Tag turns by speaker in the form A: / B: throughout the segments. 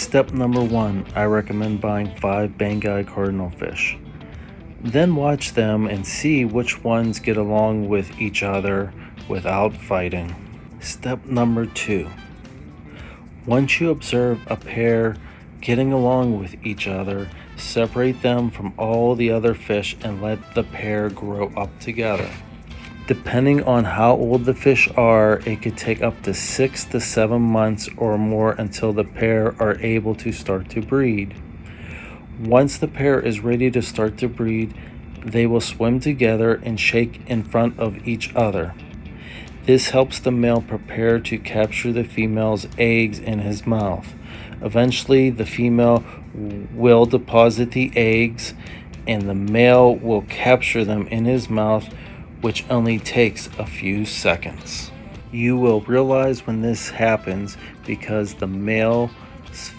A: Step number 1, I recommend buying 5 Banggai Cardinalfish. Then watch them and see which ones get along with each other without fighting. Step number 2, once you observe a pair getting along with each other, separate them from all the other fish and let the pair grow up together. Depending on how old the fish are, it could take up to 6 to 7 months or more until the pair are able to start to breed. Once the pair is ready to start to breed, they will swim together and shake in front of each other. This helps the male prepare to capture the female's eggs in his mouth. Eventually, the female will deposit the eggs and the male will capture them in his mouth, which only takes a few seconds. You will realize when this happens because the male's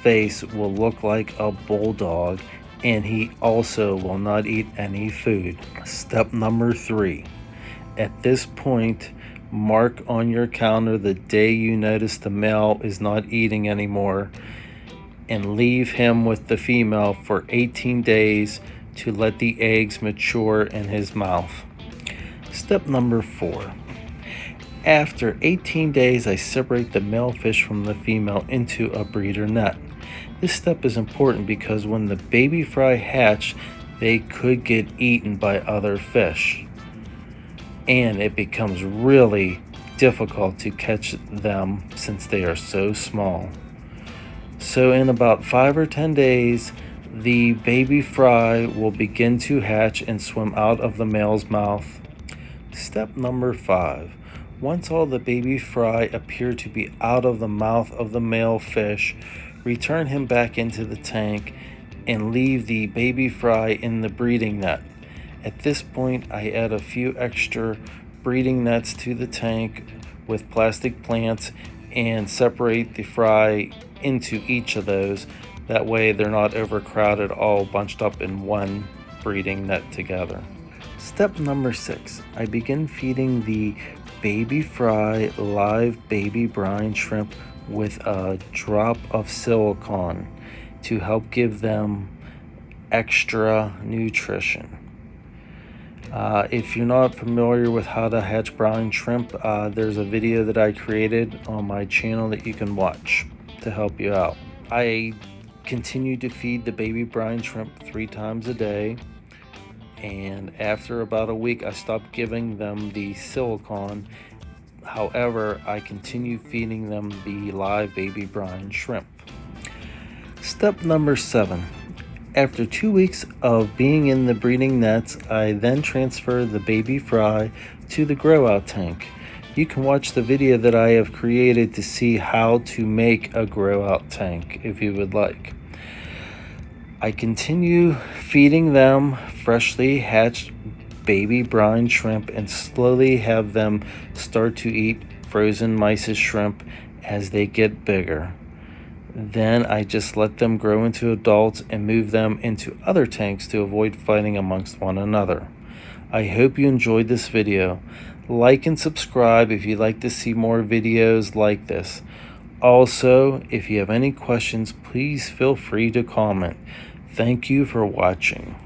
A: face will look like a bulldog and he also will not eat any food. Step number 3. At this point, mark on your calendar the day you notice the male is not eating anymore and leave him with the female for 18 days to let the eggs mature in his mouth. Step number 4. After 18 days, I separate the male fish from the female into a breeder net. This step is important because when the baby fry hatch, they could get eaten by other fish, and it becomes really difficult to catch them since they are so small. So in about 5 or 10 days, the baby fry will begin to hatch and swim out of the male's mouth. Step number 5. Once all the baby fry appear to be out of the mouth of the male fish, return him back into the tank and leave the baby fry in the breeding net. At this point, I add a few extra breeding nets to the tank with plastic plants and separate the fry into each of those. That way they're not overcrowded, all bunched up in one breeding net together. Step number 6, I begin feeding the baby fry live baby brine shrimp with a drop of silicone to help give them extra nutrition. If you're not familiar with how to hatch brine shrimp, there's a video that I created on my channel that you can watch to help you out. I continue to feed the baby brine shrimp 3 times a day, and after about a week I stopped giving them the silicone. However, I continue feeding them the live baby brine shrimp. Step number 7. After 2 weeks of being in the breeding nets, I then transfer the baby fry to the grow out tank. You can watch the video that I have created to see how to make a grow out tank if you would like. I continue feeding them freshly hatched baby brine shrimp and slowly have them start to eat frozen mysis shrimp as they get bigger. Then I just let them grow into adults and move them into other tanks to avoid fighting amongst one another. I hope you enjoyed this video. Like and subscribe if you'd like to see more videos like this. Also, if you have any questions, please feel free to comment. Thank you for watching.